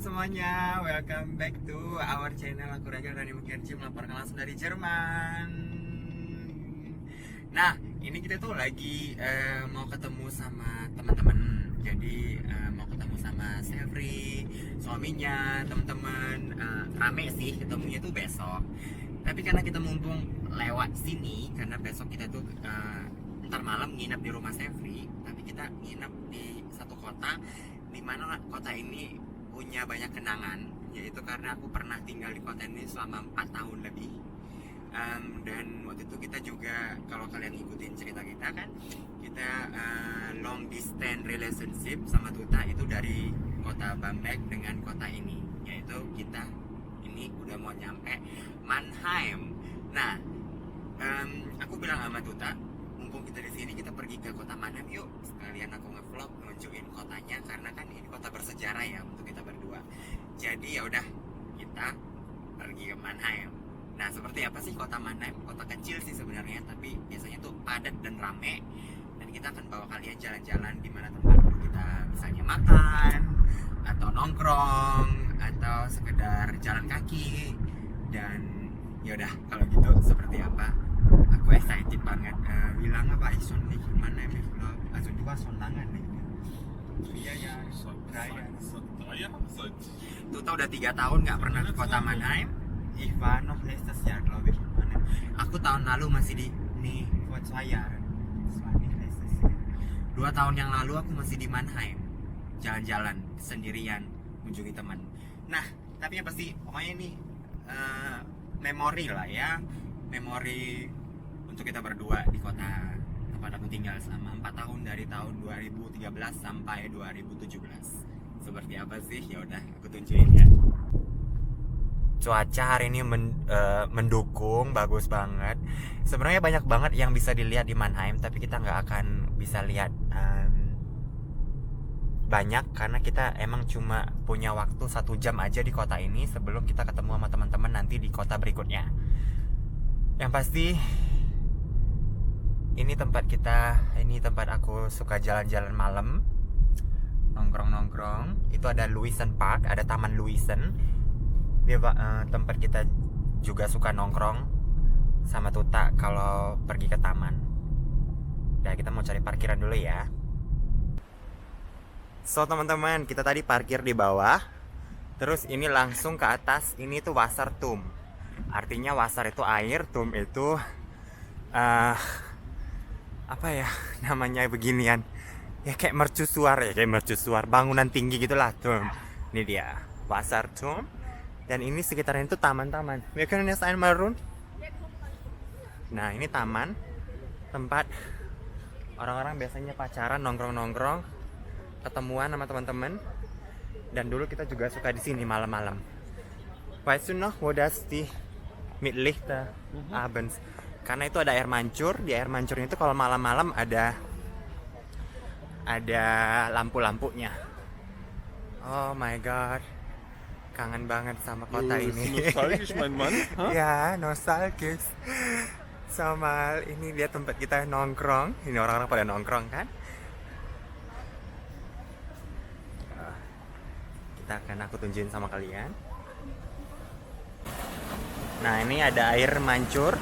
semuanya, welcome back to our channel. Aku Regal dari Mukherjee melaporkan langsung dari Jerman. Nah, ini kita tuh lagi mau ketemu sama teman-teman. Jadi mau ketemu sama Sevri, suaminya, teman-teman. Rame sih ketemunya tuh besok. Tapi karena kita mumpung lewat sini, karena besok kita tuh ntar malam nginep di rumah Sevri, tapi kita nginep di satu kota di mana kota ini punya banyak kenangan, yaitu karena aku pernah tinggal di kota ini selama 4 tahun lebih. Dan waktu itu kita juga, kalau kalian ikutin cerita kita kan, kita long distance relationship sama Tuta itu dari kota Bamberg dengan kota ini, yaitu kita ini udah mau nyampe Mannheim. Nah, aku bilang sama Tuta, mumpung kita di sini, kita pergi ke kota Mannheim yuk, sekalian aku ngevlog nunjukin kotanya, karena kan ini kota bersejarah ya untuk kita berdua. Jadi ya udah, kita pergi ke Mannheim. Nah, seperti apa sih kota Mannheim? Kota kecil sih sebenarnya, tapi biasanya tuh padat dan rame. Dan kita akan bawa kalian jalan-jalan di mana tempat kita misalnya makan, atau nongkrong, atau sekedar jalan kaki. Dan ya udah, kalau gitu seperti apa? Aku excited banget. Bilang apa Ison nih Mannheim ya? Also du warst schon lange nicht. Iya ya, Tuta udah 3 tahun nggak pernah ke kota Mannheim. Ich war noch letztes Jahr, glaube ich, in Mannheim. Aku tahun lalu masih di nih, vor 2 Jahren. Das war nicht letztes Jahr. 2 tahun yang lalu aku masih di Mannheim, jalan-jalan sendirian, kunjungi teman. Nah, tapi yang pasti pokoknya ini memori lah ya, memori untuk kita berdua di kota tempat aku tinggal selama 4 tahun, dari tahun 2013 sampai 2017. Seperti apa sih? Ya udah, aku tunjukin ya. Cuaca hari ini mendukung, bagus banget. Sebenarnya banyak banget yang bisa dilihat di Mannheim, tapi kita nggak akan bisa lihat banyak karena kita emang cuma punya waktu 1 jam aja di kota ini sebelum kita ketemu sama teman-teman nanti di kota berikutnya. Yang pasti ini tempat aku suka jalan-jalan malam, nongkrong. Itu ada Louisen Park, ada Taman Louisen. Dia tempat kita juga suka nongkrong sama Tuta kalau pergi ke taman. Nah, kita mau cari parkiran dulu ya. So teman-teman, kita tadi parkir di bawah. Terus ini langsung ke atas, ini tuh Wasserturm. Artinya Wasser itu air, Turm itu apa ya namanya beginian. Ya kayak mercusuar bangunan tinggi gitulah Turm. Ini dia Wasserturm. Dan ini sekitarnya itu taman-taman. Wir können jetzt einmal rund. Nah, ini taman, tempat orang-orang biasanya pacaran, nongkrong, ketemuan sama teman-teman. Dan dulu kita juga suka di sini malam-malam. Weißt du noch, wo das die mit Lichter abends? Karena itu ada air mancur. Di air mancurnya itu kalau malam-malam ada lampu-lampunya. Oh my god, kangen banget sama kota ini. Nostalgisch, mein Mann. Ya, nostalgisch. Sama ini dia tempat kita nongkrong. Ini orang-orang pada nongkrong kan. Aku tunjukin sama kalian. Nah, ini ada air mancur,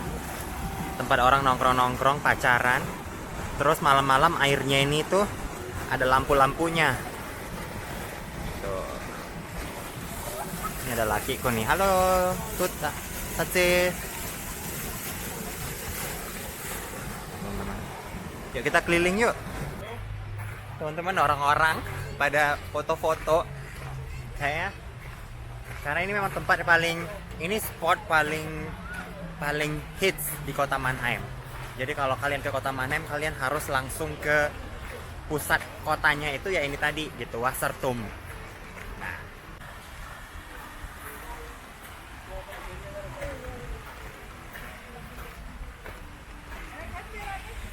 tempat orang nongkrong pacaran. Terus malam-malam airnya ini tuh ada lampu-lampunya. Tuh. Ini ada lakiku nih. Halo, Tuta. Sace. Teman-teman. Yuk kita keliling yuk. Teman-teman, orang-orang pada foto-foto. Karena ini memang tempat spot paling hits di kota Mannheim. Jadi kalau kalian ke kota Mannheim, kalian harus langsung ke pusat kotanya itu ya ini tadi gitu, Wasserturm. Nah.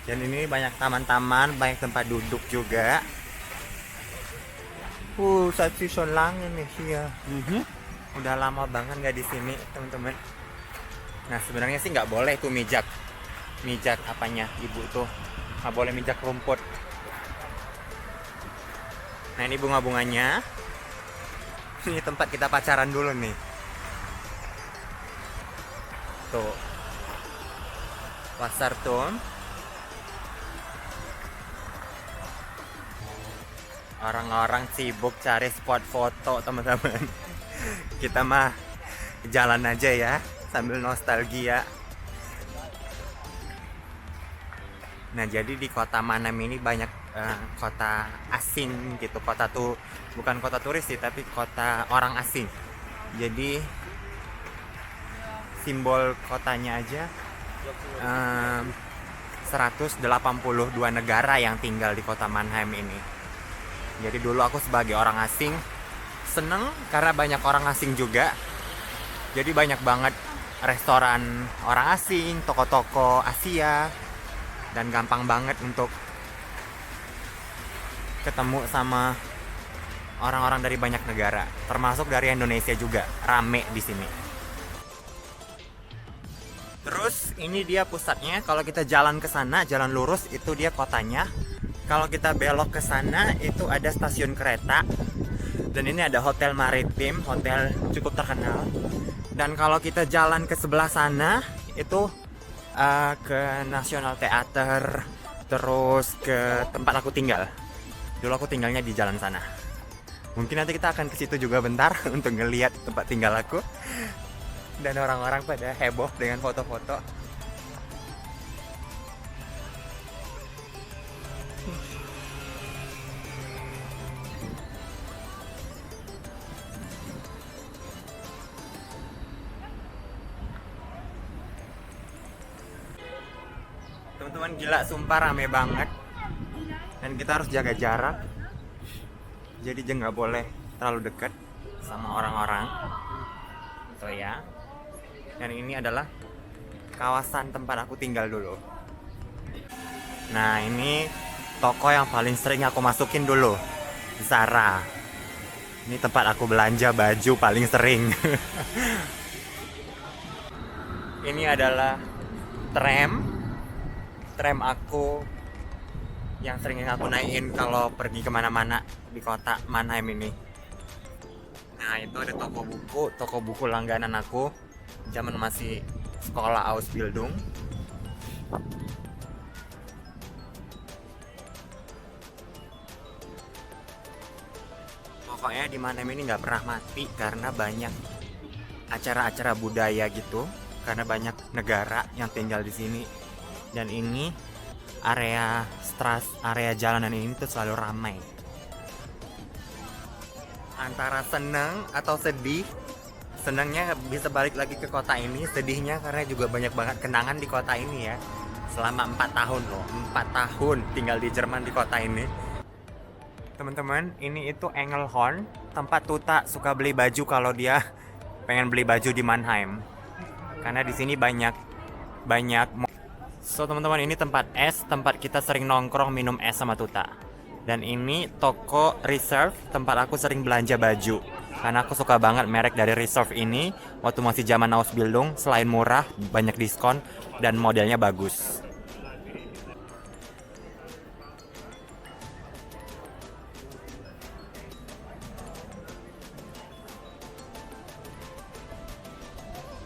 Dan ini banyak taman-taman, banyak tempat duduk juga. Seit sie schon lange nicht hier. Udah lama banget nggak di sini, teman-teman. Nah, sebenarnya sih nggak boleh tuh mijak apanya ibu tuh, nggak boleh mijak rumput. Nah, ini bunga-bunganya. Ini tempat kita pacaran dulu nih. Tuh, Pasar Tun. Orang-orang sibuk cari spot foto, teman-teman. Kita mah jalan aja ya, sambil nostalgia. Nah, jadi di kota Manam ini banyak kota asing gitu. Kota tuh bukan kota turis sih, tapi kota orang asing. Jadi simbol kotanya aja 182 negara yang tinggal di kota Mannheim ini. Jadi dulu aku sebagai orang asing seneng karena banyak orang asing juga. Jadi banyak banget restoran orang asing, toko-toko Asia, dan gampang banget untuk ketemu sama orang-orang dari banyak negara, termasuk dari Indonesia juga. Rame di sini. Terus ini dia pusatnya. Kalau kita jalan ke sana, jalan lurus itu dia kotanya. Kalau kita belok ke sana itu ada stasiun kereta. Dan ini ada hotel maritim, hotel cukup terkenal. Dan kalau kita jalan ke sebelah sana itu ke National Theater, terus ke tempat aku tinggal. Dulu aku tinggalnya di jalan sana. Mungkin nanti kita akan ke situ juga bentar untuk ngelihat tempat tinggal aku. Dan orang-orang pada heboh dengan foto-foto. Teman-teman, gila, sumpah rame banget. Dan kita harus jaga jarak. Jadi jangan nggak boleh terlalu dekat sama orang-orang. So ya. Dan ini adalah kawasan tempat aku tinggal dulu. Nah, ini toko yang paling sering aku masukin dulu, Zara. Ini tempat aku belanja baju paling sering. Ini adalah tram aku yang sering aku naikin kalau pergi kemana-mana di kota Mannheim ini. Nah, itu ada toko buku langganan aku zaman masih sekolah Ausbildung. Pokoknya di Mannheim ini nggak pernah mati karena banyak acara-acara budaya gitu, karena banyak negara yang tinggal di sini. Dan ini area jalanan ini tuh selalu ramai. Antara seneng atau sedih. Senangnya bisa balik lagi ke kota ini, sedihnya karena juga banyak banget kenangan di kota ini ya. Selama 4 tahun loh, 4 tahun tinggal di Jerman di kota ini. Teman-teman, ini itu Engelhorn, tempat Tuta suka beli baju kalau dia pengen beli baju di Mannheim. Karena di sini banyak. So teman-teman, ini tempat es, tempat kita sering nongkrong minum es sama Tuta. Dan ini toko Reserve, tempat aku sering belanja baju. Karena aku suka banget merek dari Reserve ini. Waktu masih zaman Ausbildung, selain murah, banyak diskon, dan modelnya bagus.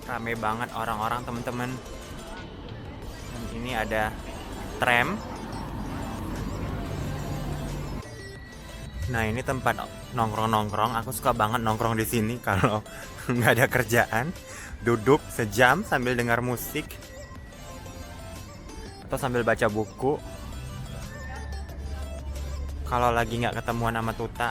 Rame banget orang-orang, teman-teman. Dan ini ada tram. Nah, ini tempat nongkrong-nongkrong. Aku suka banget nongkrong di sini kalau nggak ada kerjaan. Duduk sejam sambil dengar musik atau sambil baca buku. Kalau lagi nggak ketemuan sama Tuta.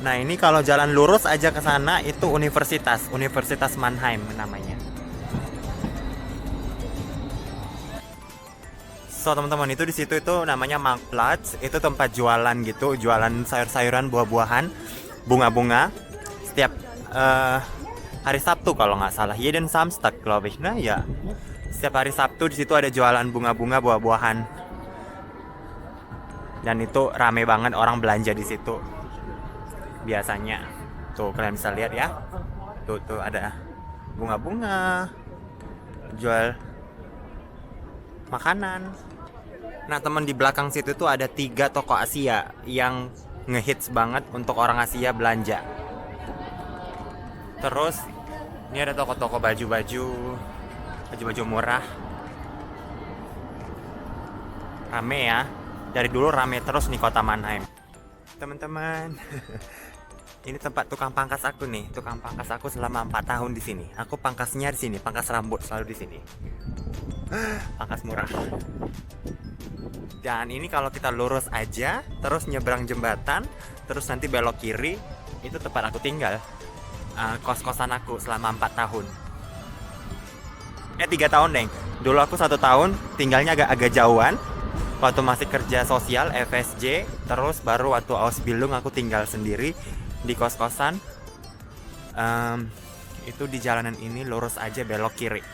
Nah, ini kalau jalan lurus aja ke sana itu Universitas Mannheim namanya. So teman-teman, itu di situ itu namanya Marktplatz, itu tempat jualan gitu, jualan sayur-sayuran, buah-buahan, bunga-bunga. Setiap hari Sabtu kalau nggak salah, jeden Samstag glaube ich. Nah ya, setiap hari Sabtu di situ ada jualan bunga-bunga, buah-buahan. Dan itu rame banget orang belanja di situ. Biasanya, tuh kalian bisa lihat ya, tuh ada bunga-bunga, jual makanan. Nah teman, di belakang situ tuh ada 3 toko Asia yang ngehits banget untuk orang Asia belanja. Terus ini ada toko-toko baju-baju murah. Rame ya. Dari dulu rame terus nih kota Mannheim. Teman-teman. Ini tempat tukang pangkas aku nih. Tukang pangkas aku selama 4 tahun di sini. Aku pangkasnya di sini, pangkas rambut selalu di sini. Pangkas murah. Dan ini kalau kita lurus aja, terus nyebrang jembatan, terus nanti belok kiri, itu tempat aku tinggal. Kos-kosan aku selama 4 tahun. 3 tahun deng. Dulu aku 1 tahun tinggalnya agak jauhan. Waktu masih kerja sosial FSJ, terus baru waktu Ausbildung aku tinggal sendiri di kos-kosan. Itu di jalanan ini lurus aja belok kiri.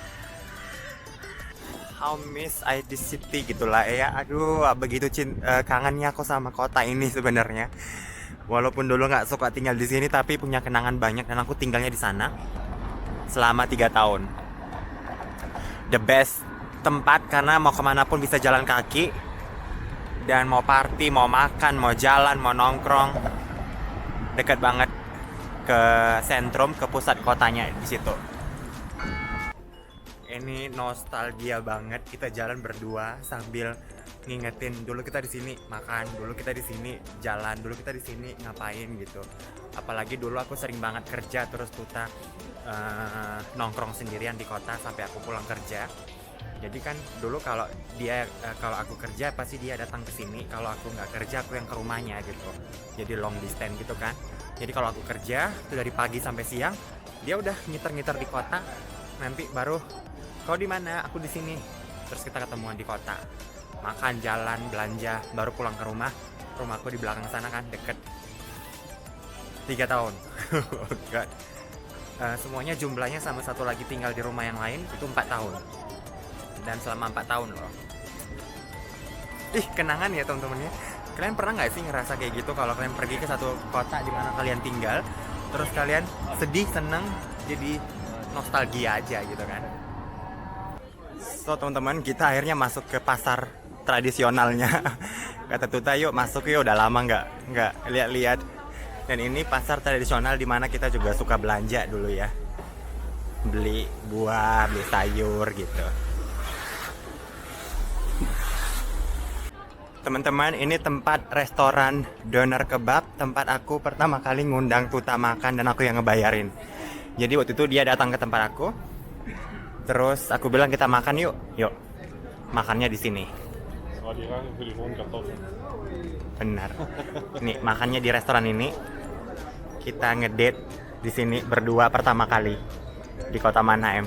How miss I this city gitulah ya. Aduh, begitu kangennya aku sama kota ini sebenarnya. Walaupun dulu nggak suka tinggal di sini, tapi punya kenangan banyak dan aku tinggalnya di sana selama 3 tahun. The best tempat karena mau kemana pun bisa jalan kaki, dan mau party, mau makan, mau jalan, mau nongkrong, dekat banget ke sentrum, ke pusat kotanya di situ. Ini nostalgia banget, kita jalan berdua sambil ngingetin dulu kita di sini makan, dulu kita di sini jalan, dulu kita di sini ngapain gitu. Apalagi dulu aku sering banget kerja terus Tuta nongkrong sendirian di kota sampai aku pulang kerja. Jadi kan dulu kalau aku kerja pasti dia datang ke sini, kalau aku nggak kerja aku yang ke rumahnya gitu. Jadi long distance gitu kan. Jadi kalau aku kerja itu dari pagi sampai siang, dia udah ngiter-ngiter di kota. Nanti baru kau di mana? Aku di sini. Terus kita ketemuan di kota. Makan, jalan, belanja, baru pulang ke rumah. Rumahku di belakang sana kan, deket. 3 tahun. Oh God. Semuanya jumlahnya sama satu lagi tinggal di rumah yang lain itu 4 tahun. Dan selama 4 tahun loh. Kenangan ya teman-teman ya. Kalian pernah nggak sih ngerasa kayak gitu kalau kalian pergi ke satu kota di mana kalian tinggal, terus kalian sedih, seneng, jadi nostalgia aja gitu kan? So teman-teman, kita akhirnya masuk ke pasar tradisionalnya. Kata Tuta, yuk masuk yuk, udah lama nggak lihat-lihat. Dan ini pasar tradisional di mana kita juga suka belanja dulu ya, beli buah, beli sayur gitu. Teman-teman, ini tempat restoran doner kebab, tempat aku pertama kali ngundang Tuta makan dan aku yang ngebayarin. Jadi waktu itu dia datang ke tempat aku, terus aku bilang kita makan yuk, makannya di sini. Benar. Nih makannya di restoran ini. Kita ngedate di sini berdua pertama kali di kota Mannheim.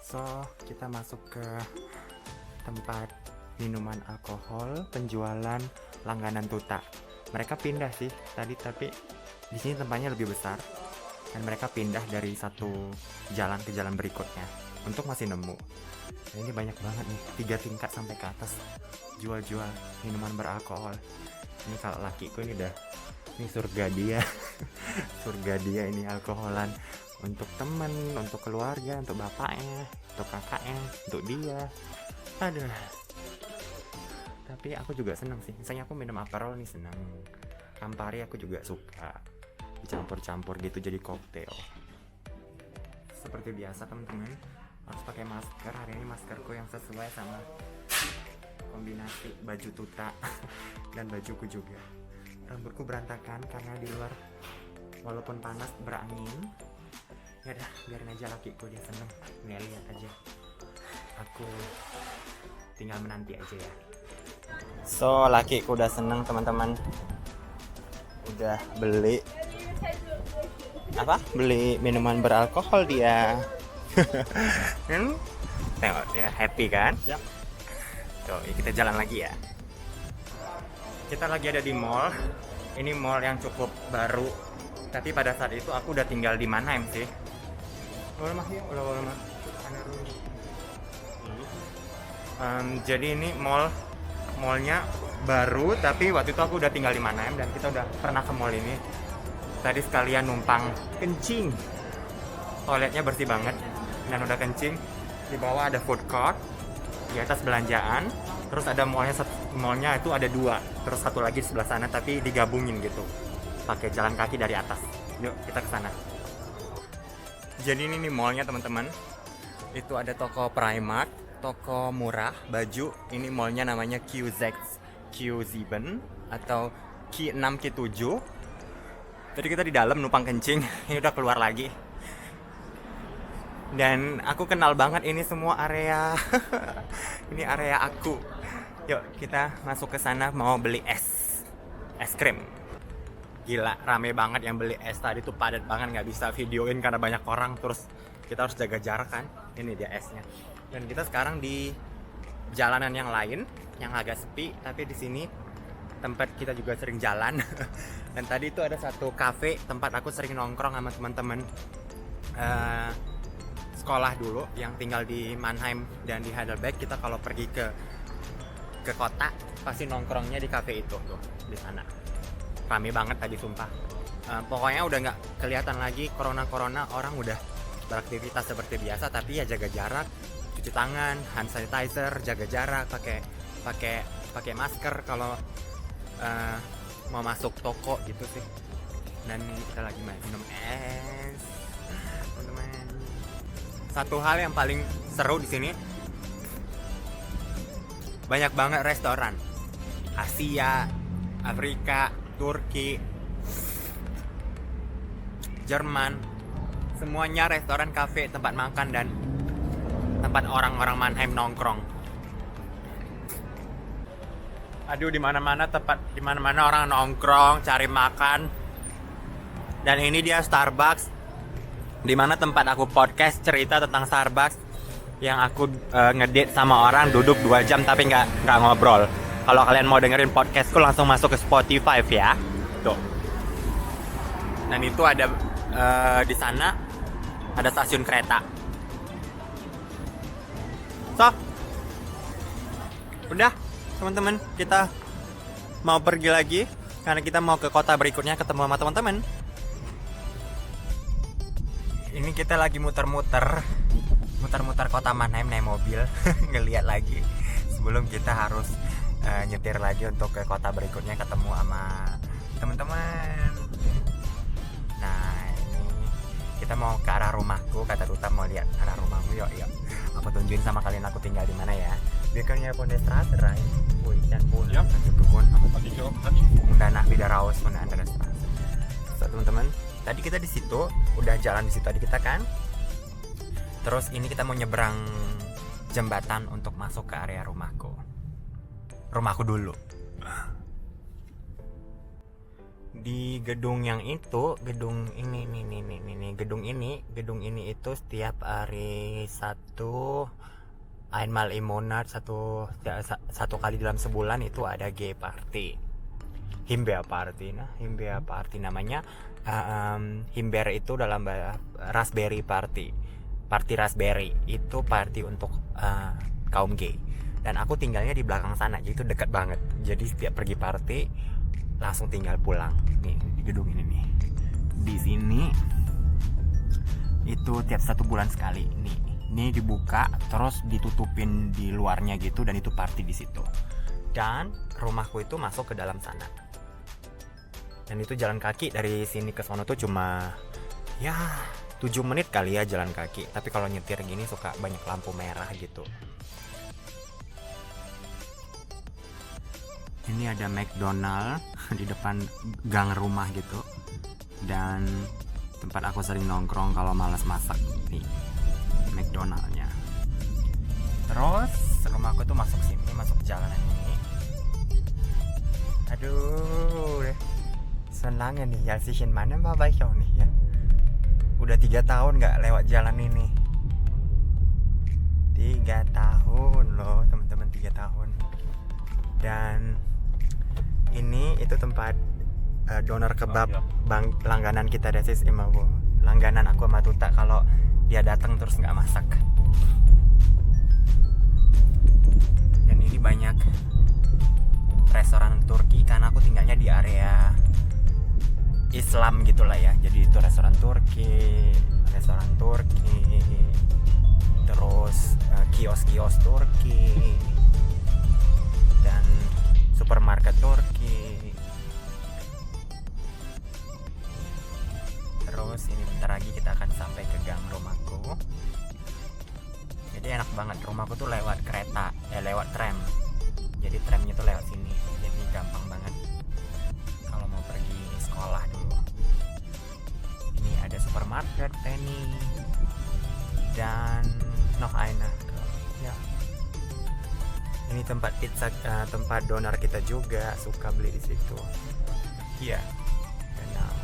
So kita masuk ke tempat minuman alkohol, penjualan langganan Tuta. Mereka pindah sih tadi, tapi di sini tempatnya lebih besar dan mereka pindah dari satu jalan ke jalan berikutnya untuk masih nemu. Nah, ini banyak banget nih, 3 tingkat sampai ke atas jual-jual minuman beralkohol. Ini kalau lakiku ini surga dia. Surga dia ini alkoholan untuk temen, untuk keluarga, untuk bapaknya, untuk kakaknya, untuk dia. Aduh. Tapi aku juga senang sih. Misalnya aku minum Aperol nih senang. Campari aku juga suka. Dicampur-campur gitu jadi koktail. Seperti biasa teman-teman, harus pakai masker. Hari ini maskerku yang sesuai sama kombinasi baju Tuta dan bajuku juga. Rambutku berantakan karena di luar walaupun panas berangin. Ya udah, biarin aja lakiku, dia seneng. Lihat aja. Aku tinggal menanti aja ya. So, lakiku udah seneng teman-teman. Udah beli minuman beralkohol dia. Tengok dia happy kan? Ya. Tuh, kita jalan lagi ya. Kita lagi ada di mall. Ini mall yang cukup baru. Tapi pada saat itu aku udah tinggal di Mannheim sih. Jadi ini mallnya baru, tapi waktu itu aku udah tinggal di Mannheim dan kita udah pernah ke mall ini. Tadi sekalian numpang kencing. Toiletnya bersih banget dan udah kencing. Di bawah ada food court, di atas belanjaan, Terus ada mallnya itu ada 2, terus satu lagi di sebelah sana tapi digabungin gitu, pakai jalan kaki dari atas. Yuk kita ke sana. Jadi ini nih mallnya teman-teman. Itu ada toko Primark, toko murah baju. Ini mallnya namanya Q7 atau Q6 Q7. Tadi kita di dalam numpang kencing, ini udah keluar lagi. Dan aku kenal banget ini semua area. Ini area aku. Yuk kita masuk ke sana mau beli es krim. Gila, rame banget yang beli es tadi tuh, padat banget, nggak bisa videoin karena banyak orang. Terus kita harus jaga jarak kan. Ini dia esnya. Dan kita sekarang di jalanan yang lain yang agak sepi, tapi di sini tempat kita juga sering jalan. Dan tadi itu ada satu cafe tempat aku sering nongkrong sama teman-teman sekolah dulu yang tinggal di Mannheim dan di Heidelberg. Kita kalau pergi ke kota pasti nongkrongnya di cafe itu tuh, di sana. Rame banget tadi sumpah. Pokoknya udah nggak kelihatan lagi corona, orang udah beraktivitas seperti biasa, tapi ya jaga jarak, cuci tangan, hand sanitizer, jaga jarak, pakai masker kalau mau masuk toko gitu sih. Dan kita lagi minum es, teman-teman. Satu hal yang paling seru di sini, banyak banget restoran Asia, Afrika, Turki, Jerman, semuanya restoran, kafe, tempat makan dan tempat orang-orang Mannheim nongkrong. Aduh, di mana-mana orang nongkrong, cari makan. Dan ini dia Starbucks, di mana tempat aku podcast cerita tentang Starbucks, yang aku ngedate sama orang, duduk 2 jam tapi nggak ngobrol. Kalau kalian mau dengerin podcastku langsung masuk ke Spotify ya. Tuh. Dan itu ada di sana ada stasiun kereta. So, udah teman-teman, kita mau pergi lagi karena kita mau ke kota berikutnya ketemu sama teman-teman. Ini kita lagi muter-muter kota Mannheim naik mobil, ngeliat lagi sebelum kita harus nyetir lagi untuk ke kota berikutnya ketemu sama teman-teman. Nah, ini kita mau ke arah rumahku, kata Duta mau lihat arah rumahku. Yuk, aku tunjukin sama kalian aku tinggal di mana ya. Biasanya pun Straße rein, dan pun kebun aku pakai jok, dan beda raus pun ada Straße. So, teman-teman, tadi kita di situ, udah jalan di situ tadi kita kan. Terus ini kita mau nyebrang jembatan untuk masuk ke area rumahku dulu. Di gedung yang itu, gedung ini itu setiap hari Sabtu, einmal im Monat, satu kali dalam sebulan itu ada gay party, Himbeer party namanya. Himbeer itu dalam raspberry party raspberry, itu party untuk kaum gay. Dan aku tinggalnya di belakang sana, jadi itu dekat banget. Jadi setiap pergi party langsung tinggal pulang. Nih di gedung ini nih. Di sini itu tiap 1 bulan sekali. Nih dibuka terus ditutupin di luarnya gitu, dan itu party di situ. Dan rumahku itu masuk ke dalam sana. Dan itu jalan kaki dari sini ke sono tuh cuma ya 7 menit kali ya jalan kaki. Tapi kalau nyetir gini suka banyak lampu merah gitu. Ini ada McDonald di depan gang rumah gitu. Dan tempat aku sering nongkrong kalau malas masak. Nih, McDonaldnya. Terus rumahku tuh masuk sini, masuk jalanan ini. Aduh, senang nih ya sih, mana baik nih ya. Udah 3 tahun nggak lewat jalan ini. 3 tahun loh teman-teman, 3 tahun. Dan ini itu tempat doner kebab langganan kita, Desis Imabu. Langganan aku sama Tuta kalau dia datang terus nggak masak. Dan ini banyak restoran Turki karena aku tinggalnya di area Islam gitulah ya. Jadi itu restoran Turki, terus kios-kios Turki. dan supermarket Turki. Terus ini bentar lagi kita akan sampai ke gang rumahku. Jadi enak banget, rumahku tuh lewat kereta, lewat tram. Jadi tramnya tuh lewat sini, jadi gampang banget kalau mau pergi sekolah dulu. Ini ada supermarket Penny dan noch einer. Ya. Ini tempat pizza, tempat donor kita juga suka beli di situ. Iya. Genau.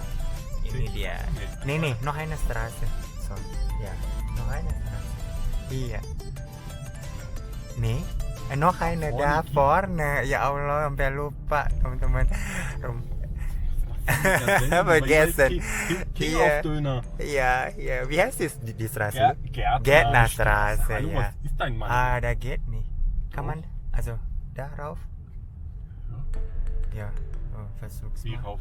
Ini dia. Nih, noch einer Straße. So, ya, noch einer Straße. Iya. Nih, noch einer da vorne. Ya Allah, sampai lupa teman-teman. Vergessen. Hier. Ja, wie heißt die Straße? Gärtner Straße, ja. Da geht nicht. Kann man, also, darauf? Ja, versuch's mal.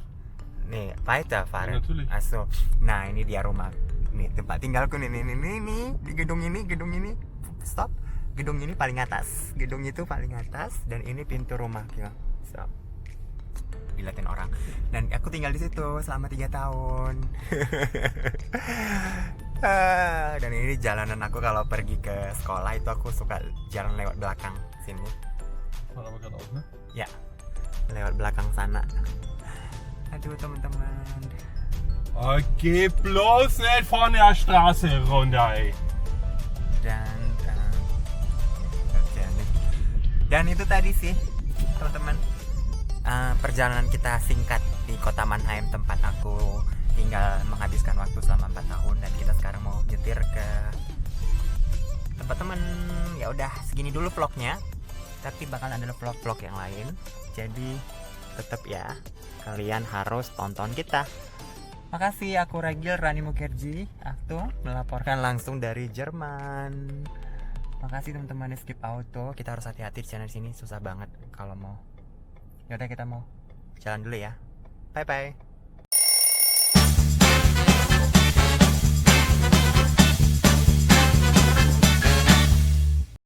Nih, weiterfahren. Also, nah ini dia rumah. Nih, tempat tinggalku nih, di gedung ini. Stop. Gedung ini paling atas. Gedung itu paling atas dan ini pintu rumah ya. Stop. Dilihatin orang. Dan aku tinggal di situ selama 3 tahun. Dan ini jalanan aku kalau pergi ke sekolah itu aku suka jalan lewat belakang sini. Ya, lewat belakang sana. Aduh teman-teman. Geh bloß nicht von der Straße runter, ey. Dan itu tadi sih teman-teman, perjalanan kita singkat di kota Mannheim, tempat aku tinggal menghabiskan waktu selama 4 tahun. Dan kita sekarang mau nyetir ke tempat teman. Ya udah segini dulu vlognya, tapi bakal ada vlog-vlog yang lain. Jadi tetap ya, kalian harus tonton kita. Makasih, aku Ragil Rani Mukherjee, aku melaporkan langsung dari Jerman. Makasih teman-teman Skip Auto. Kita harus hati-hati di channel sini, susah banget kalau mau. Yaudah kita mau jalan dulu ya. Bye bye.